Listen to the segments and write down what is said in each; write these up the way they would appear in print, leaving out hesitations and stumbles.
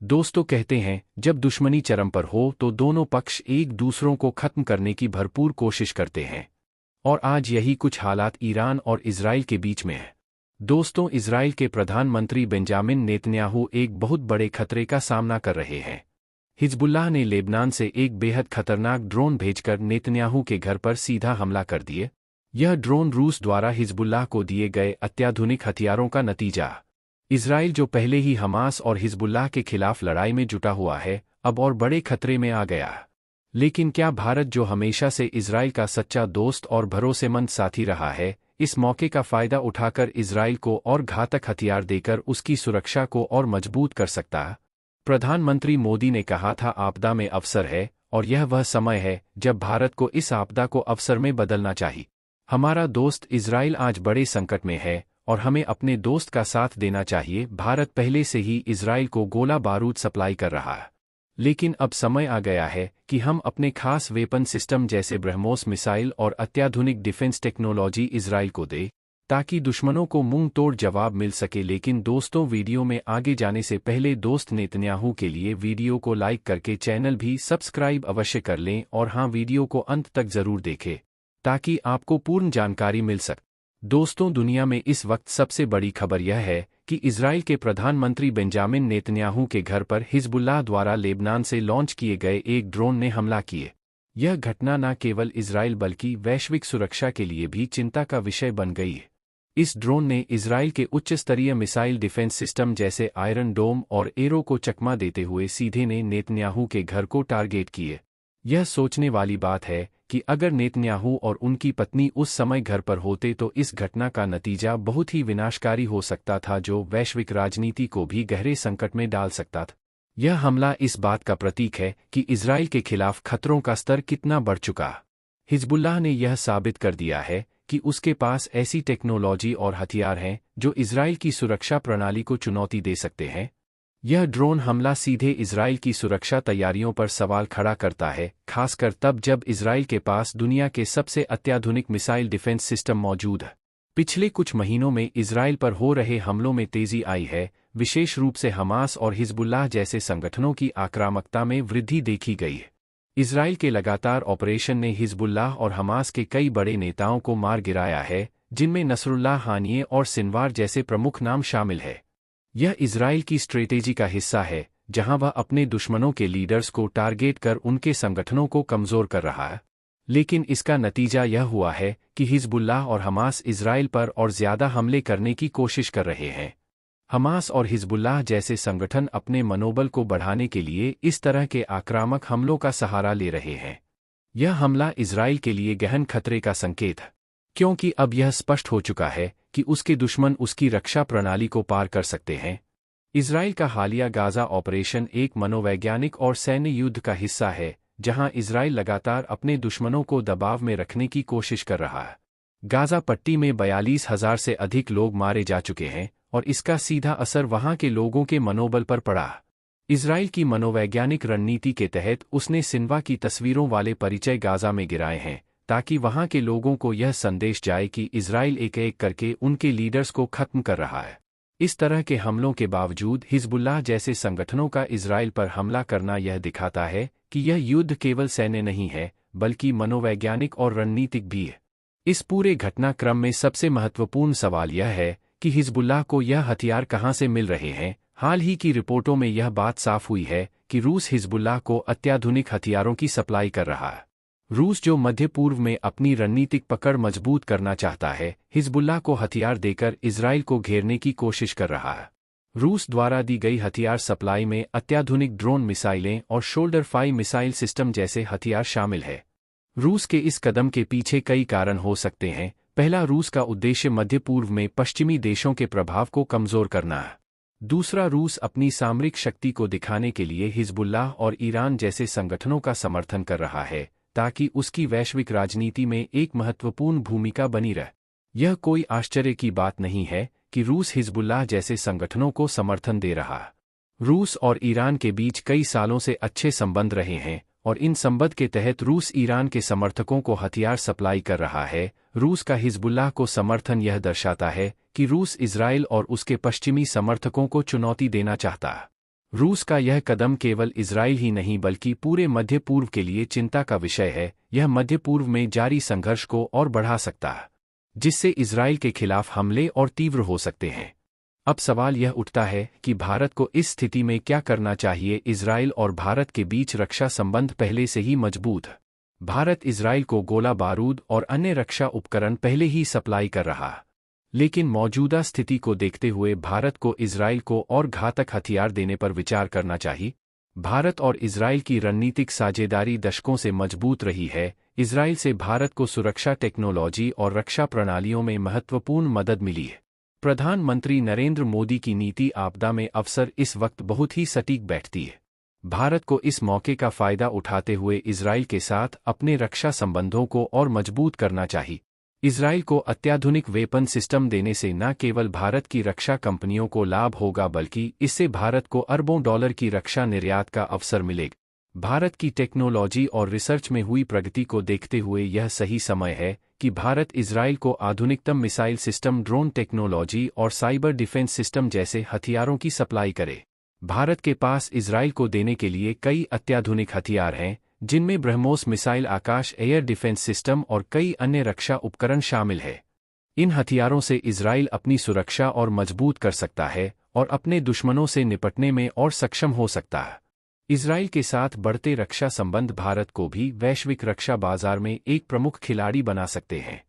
दोस्तों कहते हैं, जब दुश्मनी चरम पर हो तो दोनों पक्ष एक दूसरों को खत्म करने की भरपूर कोशिश करते हैं। और आज यही कुछ हालात ईरान और इजराइल के बीच में है। दोस्तों, इजराइल के प्रधानमंत्री बेंजामिन नेतन्याहू एक बहुत बड़े खतरे का सामना कर रहे हैं। हिजबुल्लाह ने लेबनान से एक बेहद खतरनाक ड्रोन भेजकर नेतन्याहू के घर पर सीधा हमला कर दिए। यह ड्रोन रूस द्वारा हिजबुल्लाह को दिए गए अत्याधुनिक हथियारों का नतीजा। इजराइल, जो पहले ही हमास और हिजबुल्लाह के खिलाफ लड़ाई में जुटा हुआ है, अब और बड़े खतरे में आ गया। लेकिन क्या भारत, जो हमेशा से इजराइल का सच्चा दोस्त और भरोसेमंद साथी रहा है, इस मौके का फायदा उठाकर इजराइल को और घातक हथियार देकर उसकी सुरक्षा को और मजबूत कर सकता है? प्रधानमंत्री मोदी ने कहा था, आपदा में अवसर है, और यह वह समय है जब भारत को इस आपदा को अवसर में बदलना चाहिए। हमारा दोस्त इजराइल आज बड़े संकट में है और हमें अपने दोस्त का साथ देना चाहिए। भारत पहले से ही इजराइल को गोला बारूद सप्लाई कर रहा है, लेकिन अब समय आ गया है कि हम अपने खास वेपन सिस्टम जैसे ब्रह्मोस मिसाइल और अत्याधुनिक डिफेंस टेक्नोलॉजी इजराइल को दे, ताकि दुश्मनों को मुंह तोड़ जवाब मिल सके। लेकिन दोस्तों, वीडियो में आगे जाने से पहले दोस्त नेतन्याहू के लिए वीडियो को लाइक करके चैनल भी सब्सक्राइब अवश्य कर लें, और हाँ, वीडियो को अंत तक जरूर देखें ताकि आपको पूर्ण जानकारी मिल सके। दोस्तों, दुनिया में इस वक्त सबसे बड़ी खबर यह है कि इजराइल के प्रधानमंत्री बेंजामिन नेतन्याहू के घर पर हिजबुल्लाह द्वारा लेबनान से लॉन्च किए गए एक ड्रोन ने हमला किए। यह घटना न केवल इजराइल बल्कि वैश्विक सुरक्षा के लिए भी चिंता का विषय बन गई है। इस ड्रोन ने इजराइल के उच्च स्तरीय मिसाइल डिफेंस सिस्टम जैसे आयरन डोम और एरो को चकमा देते हुए सीधे नेतन्याहू के घर को टारगेट किए। यह सोचने वाली बात है कि अगर नेतन्याहू और उनकी पत्नी उस समय घर पर होते तो इस घटना का नतीजा बहुत ही विनाशकारी हो सकता था, जो वैश्विक राजनीति को भी गहरे संकट में डाल सकता था। यह हमला इस बात का प्रतीक है कि इजराइल के खिलाफ खतरों का स्तर कितना बढ़ चुका। हिजबुल्लाह ने यह साबित कर दिया है कि उसके पास ऐसी टेक्नोलॉजी और हथियार हैं जो इजराइल की सुरक्षा प्रणाली को चुनौती दे सकते हैं। यह ड्रोन हमला सीधे इजराइल की सुरक्षा तैयारियों पर सवाल खड़ा करता है, खासकर तब जब इजराइल के पास दुनिया के सबसे अत्याधुनिक मिसाइल डिफेंस सिस्टम मौजूद है। पिछले कुछ महीनों में इजराइल पर हो रहे हमलों में तेजी आई है, विशेष रूप से हमास और हिजबुल्लाह जैसे संगठनों की आक्रामकता में वृद्धि देखी गई है। इजराइल के लगातार ऑपरेशन ने हिजबुल्लाह और हमास के कई बड़े नेताओं को मार गिराया है, जिनमें नसरुल्लाह हानिये और सिनवार जैसे प्रमुख नाम शामिल है। यह इजराइल की स्ट्रेटेजी का हिस्सा है, जहां वह अपने दुश्मनों के लीडर्स को टारगेट कर उनके संगठनों को कमजोर कर रहा है। लेकिन इसका नतीजा यह हुआ है कि हिजबुल्लाह और हमास इजराइल पर और ज्यादा हमले करने की कोशिश कर रहे हैं। हमास और हिजबुल्लाह जैसे संगठन अपने मनोबल को बढ़ाने के लिए इस तरह के आक्रामक हमलों का सहारा ले रहे हैं। यह हमला इजराइल के लिए गहन खतरे का संकेत है, क्योंकि अब यह स्पष्ट हो चुका है कि उसके दुश्मन उसकी रक्षा प्रणाली को पार कर सकते हैं। इजराइल का हालिया गाजा ऑपरेशन एक मनोवैज्ञानिक और सैन्य युद्ध का हिस्सा है, जहां इजराइल लगातार अपने दुश्मनों को दबाव में रखने की कोशिश कर रहा है। गाजा पट्टी में 42,000 से अधिक लोग मारे जा चुके हैं, और इसका सीधा असर वहां के लोगों के मनोबल पर पड़ा। इजराइल की मनोवैज्ञानिक रणनीति के तहत उसने सिनवा की तस्वीरों वाले परिचय गाजा में गिराए हैं, ताकि वहां के लोगों को यह संदेश जाए कि इजराइल एक एक करके उनके लीडर्स को खत्म कर रहा है। इस तरह के हमलों के बावजूद हिजबुल्लाह जैसे संगठनों का इजराइल पर हमला करना यह दिखाता है कि यह युद्ध केवल सैन्य नहीं है, बल्कि मनोवैज्ञानिक और रणनीतिक भी है। इस पूरे घटनाक्रम में सबसे महत्वपूर्ण सवाल यह है कि हिजबुल्लाह को यह हथियार कहां से मिल रहे हैं। हाल ही की रिपोर्टों में यह बात साफ हुई है कि रूस हिजबुल्लाह को अत्याधुनिक हथियारों की सप्लाई कर रहा है। रूस, जो मध्य पूर्व में अपनी रणनीतिक पकड़ मजबूत करना चाहता है, हिजबुल्लाह को हथियार देकर इजराइल को घेरने की कोशिश कर रहा है। रूस द्वारा दी गई हथियार सप्लाई में अत्याधुनिक ड्रोन मिसाइलें और शोल्डर फाई मिसाइल सिस्टम जैसे हथियार शामिल है। रूस के इस कदम के पीछे कई कारण हो सकते हैं। पहला, रूस का उद्देश्य मध्य पूर्व में पश्चिमी देशों के प्रभाव को कमजोर करना है। दूसरा, रूस अपनी सामरिक शक्ति को दिखाने के लिए हिजबुल्लाह और ईरान जैसे संगठनों का समर्थन कर रहा है, ताकि उसकी वैश्विक राजनीति में एक महत्वपूर्ण भूमिका बनी रहे। यह कोई आश्चर्य की बात नहीं है कि रूस हिजबुल्लाह जैसे संगठनों को समर्थन दे रहा है। रूस और ईरान के बीच कई सालों से अच्छे संबंध रहे हैं, और इन संबंध के तहत रूस ईरान के समर्थकों को हथियार सप्लाई कर रहा है। रूस का हिजबुल्लाह को समर्थन यह दर्शाता है कि रूस इजराइल और उसके पश्चिमी समर्थकों को चुनौती देना चाहता है। रूस का यह कदम केवल इजराइल ही नहीं बल्कि पूरे मध्य पूर्व के लिए चिंता का विषय है। यह मध्य पूर्व में जारी संघर्ष को और बढ़ा सकता है, जिससे इजराइल के खिलाफ हमले और तीव्र हो सकते हैं। अब सवाल यह उठता है कि भारत को इस स्थिति में क्या करना चाहिए। इजराइल और भारत के बीच रक्षा संबंध पहले से ही मजबूत है। भारत इजराइल को गोला बारूद और अन्य रक्षा उपकरण पहले ही सप्लाई कर रहा है, लेकिन मौजूदा स्थिति को देखते हुए भारत को इजराइल को और घातक हथियार देने पर विचार करना चाहिए। भारत और इजराइल की रणनीतिक साझेदारी दशकों से मजबूत रही है। इजराइल से भारत को सुरक्षा टेक्नोलॉजी और रक्षा प्रणालियों में महत्वपूर्ण मदद मिली है। प्रधानमंत्री नरेंद्र मोदी की नीति आपदा में अवसर इस वक्त बहुत ही सटीक बैठती है। भारत को इस मौके का फायदा उठाते हुए इजराइल के साथ अपने रक्षा संबंधों को और मजबूत करना चाहिए। इजराइल को अत्याधुनिक वेपन सिस्टम देने से न केवल भारत की रक्षा कंपनियों को लाभ होगा बल्कि इससे भारत को अरबों डॉलर की रक्षा निर्यात का अवसर मिलेगा। भारत की टेक्नोलॉजी और रिसर्च में हुई प्रगति को देखते हुए यह सही समय है कि भारत इजराइल को आधुनिकतम मिसाइल सिस्टम, ड्रोन टेक्नोलॉजी और साइबर डिफेंस सिस्टम जैसे हथियारों की सप्लाई करे। भारत के पास इजराइल को देने के लिए कई अत्याधुनिक हथियार हैं, जिनमें ब्रह्मोस मिसाइल, आकाश एयर डिफेंस सिस्टम और कई अन्य रक्षा उपकरण शामिल है। इन हथियारों से इजराइल अपनी सुरक्षा और मजबूत कर सकता है और अपने दुश्मनों से निपटने में और सक्षम हो सकता है। इजराइल के साथ बढ़ते रक्षा संबंध भारत को भी वैश्विक रक्षा बाजार में एक प्रमुख खिलाड़ी बना सकते हैं।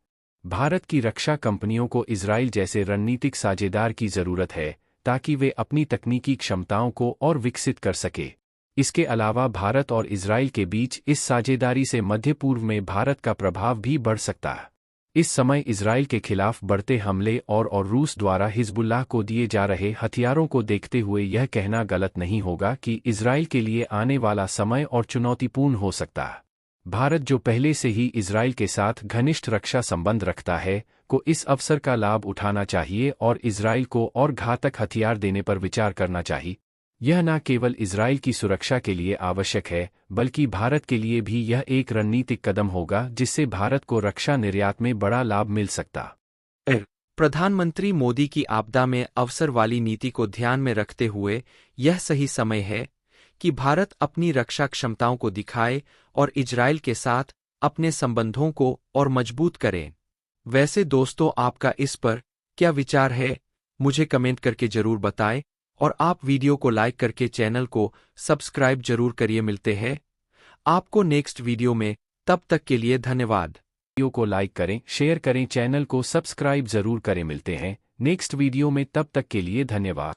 भारत की रक्षा कंपनियों को इजराइल जैसे रणनीतिक साझेदार की जरूरत है ताकि वे अपनी तकनीकी क्षमताओं को और विकसित कर सके। इसके अलावा भारत और इजराइल के बीच इस साझेदारी से मध्य पूर्व में भारत का प्रभाव भी बढ़ सकता है। इस समय इजराइल के खिलाफ बढ़ते हमले और रूस द्वारा हिजबुल्लाह को दिए जा रहे हथियारों को देखते हुए यह कहना गलत नहीं होगा कि इजराइल के लिए आने वाला समय और चुनौतीपूर्ण हो सकता है। भारत, जो पहले से ही इजराइल के साथ घनिष्ठ रक्षा संबंध रखता है, को इस अवसर का लाभ उठाना चाहिए और इजराइल को और घातक हथियार देने पर विचार करना चाहिए। यह न केवल इजराइल की सुरक्षा के लिए आवश्यक है बल्कि भारत के लिए भी यह एक रणनीतिक कदम होगा जिससे भारत को रक्षा निर्यात में बड़ा लाभ मिल सकता है। प्रधानमंत्री मोदी की आपदा में अवसर वाली नीति को ध्यान में रखते हुए यह सही समय है कि भारत अपनी रक्षा क्षमताओं को दिखाए और इजराइल के साथ अपने संबंधों को और मजबूत करे। वैसे दोस्तों, आपका इस पर क्या विचार है? मुझे कमेंट करके जरूर बताएं और आप वीडियो को लाइक करके चैनल को सब्सक्राइब जरूर करिए। मिलते हैं आपको नेक्स्ट वीडियो में, तब तक के लिए धन्यवाद। वीडियो को लाइक करें, शेयर करें, चैनल को सब्सक्राइब जरूर करें। मिलते हैं नेक्स्ट वीडियो में, तब तक के लिए धन्यवाद।